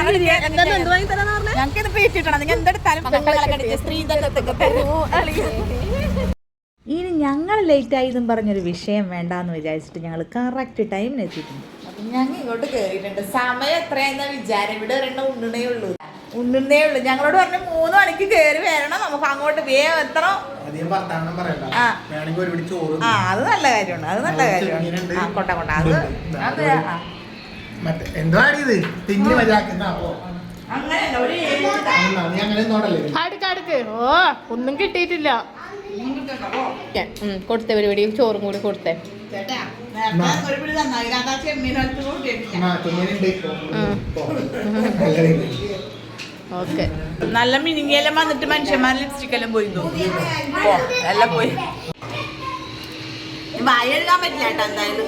ഞങ്ങൾക്ക് ഇത് പേറ്റിട്ടാണ് നിങ്ങൾ എന്തെടുത്താലും ഇനി ഞങ്ങൾ ലേറ്റ് ആയതും പറഞ്ഞൊരു വിഷയം വേണ്ടാന്ന് വിചാരിച്ചിട്ട് ഞങ്ങൾ കറക്റ്റ് ടൈമിന് എത്തിയിട്ടുണ്ട്. അപ്പം ഞങ്ങൾ ഇങ്ങോട്ട് കയറിയിട്ടുണ്ട്. സമയം എത്രയാണെന്ന വിചാരം ഇവിടെ ഒരെണ്ണം ഉണ്ണണേ ഉള്ളൂ. ഞങ്ങളോട് പറഞ്ഞു 3 മണിക്ക് കയറി വരണം, നമുക്ക് അങ്ങോട്ട് വേഗം എത്തണം. അത് നല്ല കാര്യമാണ്, അത് നല്ല കാര്യമാണ്. ആ കൊണ്ട അത് ഓ ഒന്നും കിട്ടിയിട്ടില്ല. കൊടുത്തേ പരിപാടി ചോറും കൂടി കൊടുത്തേ. ഓക്കെ നല്ല മിനിങ്ങിയെല്ലാം വന്നിട്ട് മനുഷ്യന്മാർ ലിപ്സ്റ്റിക് എല്ലാം പോയി എല്ലാം പോയി. വായ എഴുതാൻ പറ്റില്ല കേട്ടോ. എന്തായാലും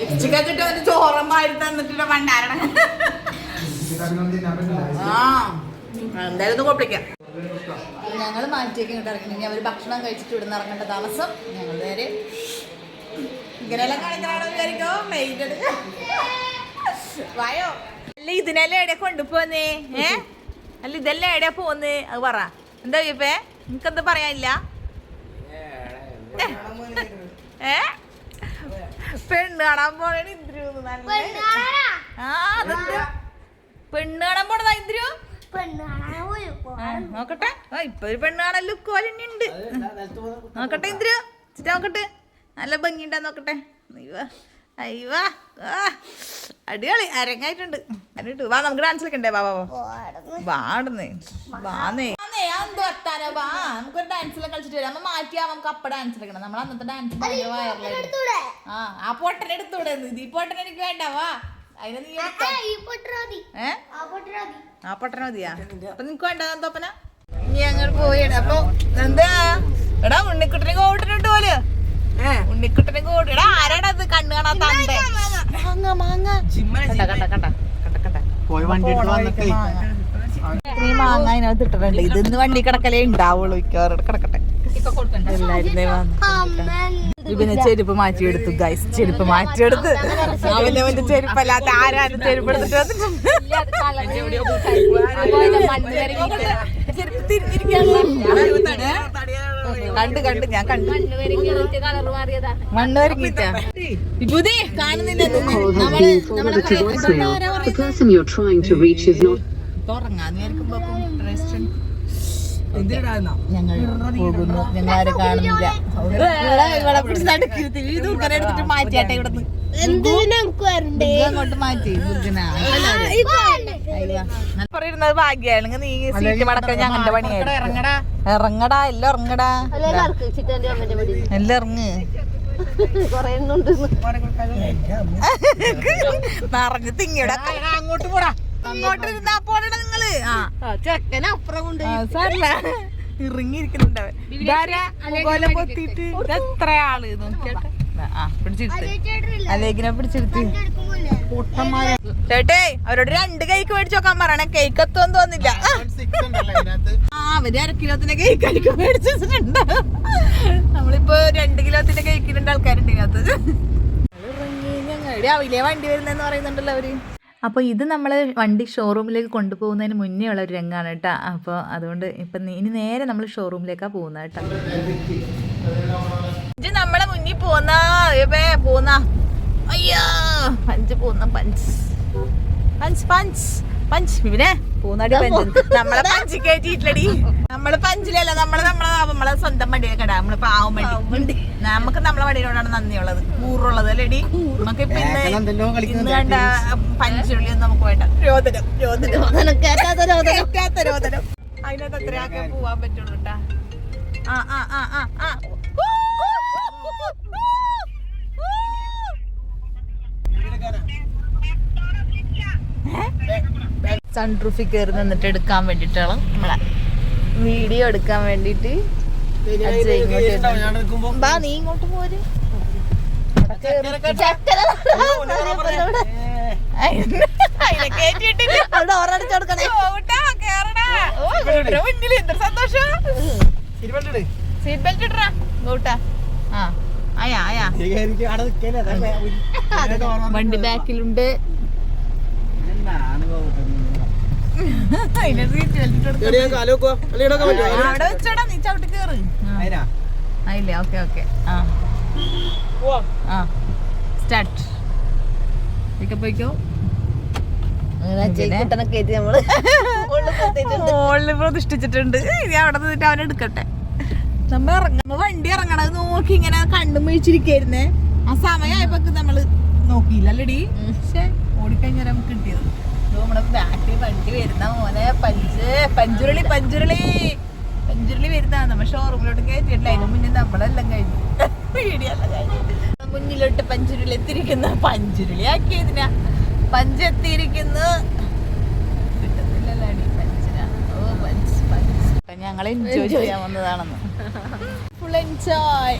ലിപ്സ്റ്റിക് ഒക്കെ ഇട്ട് വന്നിട്ട് ചോറമ്പായിട്ട് തന്നിട്ട് പണ്ടാരണം. എന്തായാലും കുഴപ്പമില്ല. ഞങ്ങൾ മാറ്റിയൊക്കെ ഇങ്ങോട്ട് ഇറങ്ങി. അവർ ഭക്ഷണം കഴിച്ചിട്ട് ഇവിടെ നിന്ന് ഇറങ്ങേണ്ട താമസം. ഞങ്ങൾ നേരെ ഇങ്ങനെയെല്ലാം കാണിക്കണോ വിചാരിക്കോ. വായോ അല്ല ഇതിനെല്ലാം എവിടെ കൊണ്ടുപോന്നേ? അല്ല ഇതെല്ലാം എവിടെയാ പോന്നേ? അത് പറ. എന്താ ഇപ്പേ നിനക്കെന്താ പറയാനില്ല? പെണ്ണ് കാണാൻ പോണേ ഇന്ദ്രു. പെണ്ണ് കാണാൻ പോണതാ ഇന്ദ്രു. നോക്കട്ടെ, ഇപ്പൊ ഒരു പെണ്ണ് കാണാൻ ലുക്ക് പോലെ ഉണ്ട്. നോക്കട്ടെ ഇന്ദ്രു, നോക്കട്ടെ നല്ല ഭംഗിണ്ടാ നോക്കട്ടെ. അയ്യോ അടിപൊളി അരങ്ങായിട്ടുണ്ട്. വാ നമുക്ക് ഡാൻസ് കളിക്കണ്ടേ? വാടുന്നേ വാന്നേ എന്തോ എത്താനോ. വാ നമുക്കൊരു ഡാൻസെല്ലാം കളിച്ചിട്ട് വരാം. നമ്മ മാറ്റിയാ നമുക്ക് അപ്പ ഡാൻസ് കളിക്കണം. നമ്മൾ അന്നത്തെ ഡാൻസ് വയറിലായിട്ട്. ആ പൊട്ടനെ എടുത്തൂടെ? ഈ പൊട്ടനെ എനിക്ക് വേണ്ട. വാ അതിനെ നീ ആ പൊട്ടന മതിയാ? അപ്പൊ നിനക്ക് വേണ്ട തോപ്പന. ഇനി അങ്ങോട്ട് പോയാണ്. അപ്പൊ എന്താ എടാ ഉണ്ണിക്കുട്ടനെ കോട്ടിനിട്ട് പോലെ. ഉണ്ണിക്കുട്ടനെ കോട്ട്. എടാ ആരാടാ അത് കണ്ണ് കാണാത്ത? ഇത്രയും മാങ്ങ അതിനകത്ത് ഇട്ടിട്ടുണ്ട്. ഇതിന്ന് വണ്ടി കിടക്കലേ ഉണ്ടാവുള്ളൂ. കിടക്കട്ടെ. പിന്നെ ചെരുപ്പ് മാറ്റിയെടുത്തു ഗൈസ്. ചെരുപ്പ് മാറ്റിയെടുത്ത് അവന്റെ ചെരുപ്പല്ലാത്ത ആരാണ് ചെരുപ്പ് എടുത്തിട്ട് ചെരുപ്പ് തിരിഞ്ഞിരിക്കാണ്. ഞാൻ കണ്ടു മണ്ണ് വരക്കിട്ടാ വിഭൂതി കാണുന്നില്ല. തുറങ്ങാന്ന് വിചാരിക്കുമ്പോ ഞങ്ങൾ പോകുന്നു. ഞങ്ങൾ ആരും കാണുന്നില്ല. ഇവിടെ പിടിച്ച് നടക്കരുത്. എടുത്തിട്ട് മാറ്റിയാട്ടെ ഇവിടുന്ന്. അങ്ങോട്ട് മാറ്റി പറയുന്നത് ഭാഗ്യമാണെങ്കിൽ നീ സീറ്റ് മടക്കാൻ ഞങ്ങളുടെ പണിയായിരുന്നു. ഇറങ്ങടാ എല്ലാം ഇറങ്ങടാ എല്ലാം ഇറങ്ങ്. നിറഞ്ഞ് തിങ്ങിയുടെ അങ്ങോട്ട് പോടാ. അങ്ങോട്ട് ഇരുന്നാ പോട നിങ്ങള്. ചെക്കനപ്പുറം കൊണ്ട് ഇറങ്ങിയിരിക്കുന്നുണ്ട്. പൊത്തിട്ട് എത്ര ആള് നോക്കിയാട്ടെ. പിടിച്ചിരുത്ത് അലേക്കിനെ പിടിച്ചിരുത്ത്. ചേട്ടേ അവരോട് 2 കേക്ക് മേടിച്ചു നോക്കാൻ പറയണേ. കേക്ക് എത്തുമെന്ന് തോന്നില്ല. അവര് 1/2 കിലോത്തിന്റെ കേക്ക് മേടിച്ചിട്ടുണ്ട്. നമ്മളിപ്പോ 2 കിലോത്തിന്റെ കേക്കിനുണ്ട് ആൾക്കാരുണ്ട് ഇതിനകത്ത്. ഇറങ്ങി ഞങ്ങൾ രാവിലെ വണ്ടി വരുന്നെന്ന് പറയുന്നുണ്ടല്ലോ അവര്. അപ്പോൾ ഇത് നമ്മൾ വണ്ടി ഷോറൂമിലേക്ക് കൊണ്ടുപോകുന്നതിന് മുന്നേ ഉള്ള ഒരു രംഗമാണ് കേട്ടോ. അപ്പോൾ അതുകൊണ്ട് ഇപ്പം ഇനി നേരെ നമ്മൾ ഷോറൂമിലേക്കാണ് പോകുന്നത് കേട്ടോ. ഇത് നമ്മളെ മുന്നിൽ പോന്ന അയ്യോ പഞ്ച് പോകുന്ന പഞ്ച് പിന്നെ പൂന്നടി പഞ്ച്. നമ്മളെ പഞ്ച് കയറ്റിയിട്ടില്ലടി. നമ്മള് പഞ്ചിലല്ല. നമ്മളെ സ്വന്തം വണ്ടിയൊക്കെ ഇടാം. നമ്മള് പാവം വണ്ടി. നമുക്ക് നമ്മളെ വണ്ടിയോടാണ് നന്ദിയുള്ളത്, കൂറുള്ളത് അല്ലേടി. നമുക്ക് ഇപ്പൊ ഇന്ന് കണ്ട പഞ്ചുള്ളിയൊന്നും നമുക്ക് വേണ്ട. രോദനം അതിനകത്ത് എത്രയാക്കെ പോവാൻ പറ്റുള്ളൂ കേട്ടാ. സൺറൂഫിൽ കയറി നിന്നിട്ട് എടുക്കാൻ വേണ്ടിയിട്ടാണ് നമ്മളെ വീഡിയോ എടുക്കാൻ വേണ്ടിട്ട്. നീ ഇങ്ങോട്ട് പോര്. സീറ്റ് ബെൽറ്റ് ഇട്ടാ ഗോട്ടാ. വണ്ടി ബാക്കിലുണ്ട്. അതിന്റെ സീറ്റ് വലിച്ചിട്ട് അവിടെ വെച്ചോടാ, നീ ചവിട്ടി കേറ്. ആയില്ലേ? Okay okay. ആ സ്റ്റാർട്ട്. പോയിക്കോ. മോളില് പ്രതിഷ്ഠിച്ചിട്ടുണ്ട്. ഇനി അവിടെ നിന്നിട്ട് അവനെടുക്കട്ടെ. നമ്മ ഇറങ്ങുമ്പോ വണ്ടി ഇറങ്ങണത് നോക്കി ഇങ്ങനെ കണ്ണും വീഴ്ചിരിക്കായിരുന്നേ. ആ സമയമായപ്പോ നമ്മള് നോക്കിയില്ല അല്ലടി. പക്ഷെ ഓടിക്കഴിഞ്ഞാൽ നമുക്ക് കിട്ടിയത്. നമ്മുടെ ബാക്കിൽ വണ്ടി വരുന്ന മോനെ പഞ്ചുരുളി വരുന്ന നമ്മ ഷോറൂമിലോട്ട് കയറ്റിയിട്ടില്ല. അതിന് മുന്നേ നമ്മളെല്ലാം കഴിഞ്ഞു, വീടിയെല്ലാം കഴിഞ്ഞു. മുന്നിലോട്ട് പഞ്ചുരുളി എത്തിയിരിക്കുന്ന പഞ്ചുരുളി ആക്കിയതിനാ പഞ്ചെത്തിയിരിക്കുന്നു. കിട്ടുന്നില്ലല്ലോ അടി പഞ്ചിനാ. ഓ പഞ്ച് ഞങ്ങൾ എൻജോയ് ചെയ്യാൻ വന്നതാണെന്ന്. Full enjoy.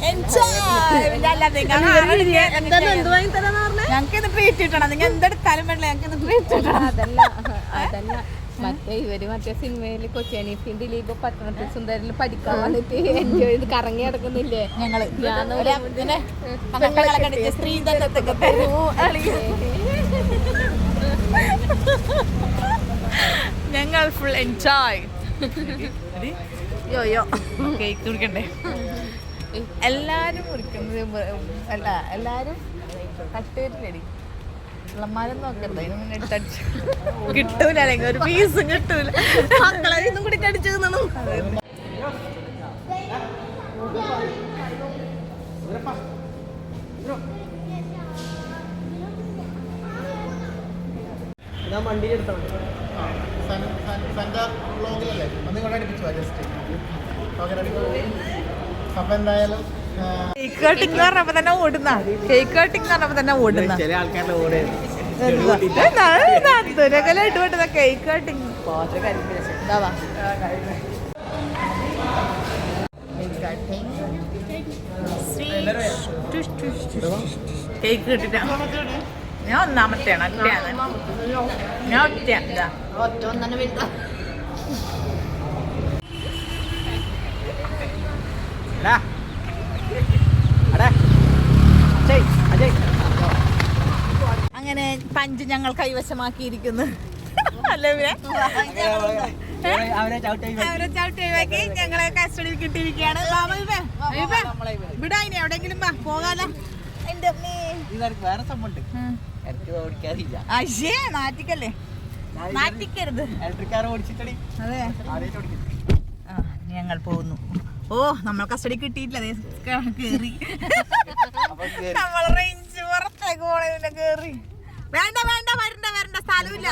ഞങ്ങൾക്ക് ഇത് ട്രീറ്റ് കിട്ടണം. നിങ്ങൾ എന്തെടുത്താലും വേണ്ട, ഞങ്ങൾക്ക് ട്രീറ്റ് കിട്ടണം. അതല്ല മറ്റേ ഇവര് മറ്റേ സിനിമയില് കൊച്ചിയനീഫിയും ദിലീപ് പട്ടണത്തിൽ സുന്ദരിൽ പഠിക്കാൻ വന്നിട്ട് എൻജോയ് ചെയ്ത് കറങ്ങി നടക്കുന്നില്ലേ ഞങ്ങള്. ഞങ്ങൾ ഫുൾ എൻജോയ്. യോയോ കേക്ക് കുടിക്കണ്ടേ? എല്ലാരും കുടിക്കുന്നത് അല്ല, എല്ലാരും കട്ടേറ്റിലടി വെള്ളന്മാരും നോക്കരുത്. അതിന് മുന്നേ എടുത്തടിച്ചു കിട്ടൂല, അല്ലെങ്കിൽ ഒരു പീസും കിട്ടൂല. മക്കളെ ഇന്നും കൂടി കടിച്ചു തിന്നു. അപ്പൊ എന്തായാലും കേക്ക് കട്ടിങ് പറഞ്ഞപ്പോ തന്നെ ഓടുന്ന ചില ആൾക്കാരുടെ ഓടെ ഇട്ടുപോട്ടുന്ന കേക്ക് കട്ടിങ്. കേക്ക് കിട്ടിട്ടാ ഞാൻ ഒന്നാമത്തെയാണ്. ഞാൻ ഒറ്റ അങ്ങനെ പഞ്ച് ഞങ്ങൾ കൈവശമാക്കിയിരിക്കുന്നു. അവരെ ചവിട്ടി ഒഴിവാക്കി ഞങ്ങളെ കസ്റ്റഡിയിൽ കിട്ടിയിരിക്കുകയാണ്. വിടാ, ഇനി എവിടെയെങ്കിലും പോകാലോ. വേറെ സംഭവം ഓടിക്കാറില്ല. അയ്യേ നാറ്റിക്കല്ലേ, നാറ്റിക്കരുത്. Electric car ഓടിച്ചിട്ടടി. അതെ ഞങ്ങൾ പോകുന്നു. ഓ നമ്മൾ കസ്റ്റഡി കിട്ടിയിട്ടില്ല. കേറി നമ്മൾ റേഞ്ച് പുറത്തേക്ക് പോണേ കേറി. വേണ്ട വരണ്ട സ്ഥലമില്ല.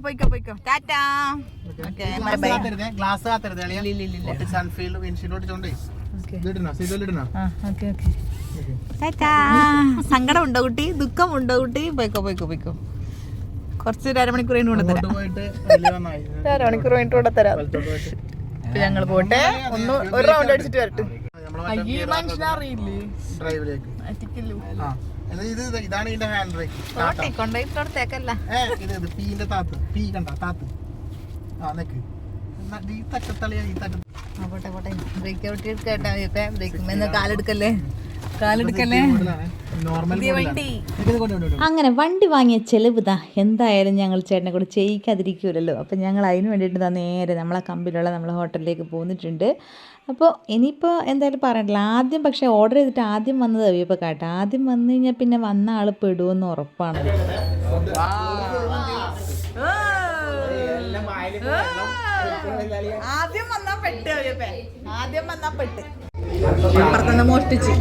പോയിക്കോ. ടാറ്റാ. ഗ്ലാസ് സൺഫീൽഡ് വിൻഷീൽഡ് ഓടിച്ചോണ്ടേ. സങ്കടം ഉണ്ടോ കുട്ടി? ദുഃഖം ഉണ്ടോ കുട്ടി? പോയിക്കോ. കുറച്ച് അരമണിക്കൂർ കഴിഞ്ഞിട്ട് കൊണ്ടുതരാം. ഞങ്ങൾ പോട്ടെ, ഒരു റൗണ്ട് അടിച്ചിട്ട് വരട്ടെ. ഇതാണ് ഇതിന്റെ ഹാൻഡ് ബ്രേക്ക്. കൊണ്ടുപോയിട്ടോടത്തേക്കല്ല പോട്ടെ. ബ്രേക്ക് ഔട്ട് കേട്ടാ ബ്രേക്ക് കാലെടുക്കല്ലേ. അങ്ങനെ വണ്ടി വാങ്ങിയ ചെലവ് എന്തായാലും ഞങ്ങൾ ചേട്ടനെ കൂടെ ചെയ്യിക്കാതിരിക്കുമല്ലോ. അപ്പം ഞങ്ങൾ അതിന് വേണ്ടിയിട്ട് നേരെ നമ്മളെ കമ്പനിയിലുള്ള നമ്മളെ ഹോട്ടലിലേക്ക് പോന്നിട്ടുണ്ട്. അപ്പോൾ ഇനിയിപ്പോൾ എന്തായാലും പറയണ്ടല്ലോ. ആദ്യം പക്ഷേ ഓർഡർ ചെയ്തിട്ട് ആദ്യം വന്നത് അവിയപ്പോൾ കേട്ടോ. ആദ്യം വന്നു കഴിഞ്ഞാൽ പിന്നെ വന്ന ആൾ പെടുമെന്ന് ഉറപ്പാണ്. ആദ്യം വന്നാ പെട്ട് അപ്പുറത്തുനിന്ന് മോഷ്ടിച്ച്.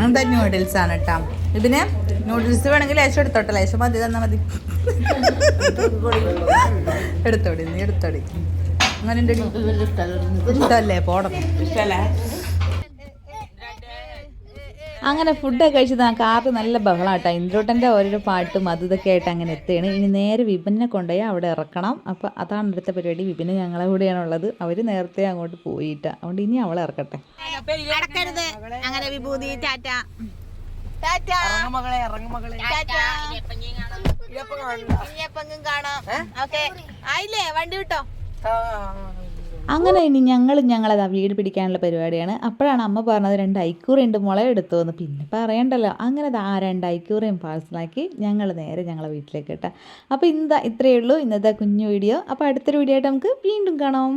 എന്താ നൂഡിൽസ് ആണ് കേട്ടോ. ഇതിന് നൂഡിൽസ് വേണമെങ്കിൽ ലേശം എടുത്തോട്ടെ. ലേശം മതി തന്നാ മതി. എടുത്തോടി. അങ്ങനെ ഇഷ്ടല്ലേ? പോടം ഇഷ്ടല്ലേ? അങ്ങനെ ഫുഡൊക്കെ കഴിച്ചത് ആ കാറ് നല്ല ബഹളാട്ടോ. ഇന്ദ്രോട്ടൻ്റെ ഓരോ പാട്ടും ഇതൊക്കെ ആയിട്ട് അങ്ങനെ എത്തുകയാണ്. ഇനി നേരെ വിപിനെ കൊണ്ടുപോയി അവിടെ ഇറക്കണം. അപ്പോൾ അതാണ് അടുത്ത പരിപാടി. വിപിന് ഞങ്ങളെ കൂടെയാണുള്ളത്. അവർ നേരത്തെ അങ്ങോട്ട് പോയിട്ടാ. അതുകൊണ്ട് ഇനി അവളെ ഇറക്കട്ടെ. അങ്ങനെ വിഭൂതി ടാറ്റ. കാണാം. ഓക്കെ ആയില്ലേ? വണ്ടി വിട്ടോ. അങ്ങനെ ഇനി ഞങ്ങളത് ആ വീട് പിടിക്കാനുള്ള പരിപാടിയാണ്. അപ്പോഴാണ് അമ്മ പറഞ്ഞത് 2 ഐക്കൂറുണ്ട് മുള എടുത്തു എന്ന്. പിന്നെ പറയണ്ടല്ലോ, അങ്ങനെ ആ 2 ഐക്കൂറയും പാഴ്സലാക്കി ഞങ്ങൾ നേരെ ഞങ്ങളെ വീട്ടിലേക്ക് കേട്ടോ. അപ്പോൾ ഇത്രയേ ഉള്ളൂ ഇന്നത്തെ കുഞ്ഞു വീഡിയോ. അപ്പോൾ അടുത്തൊരു വീഡിയോ ആയിട്ട് നമുക്ക് വീണ്ടും കാണാം.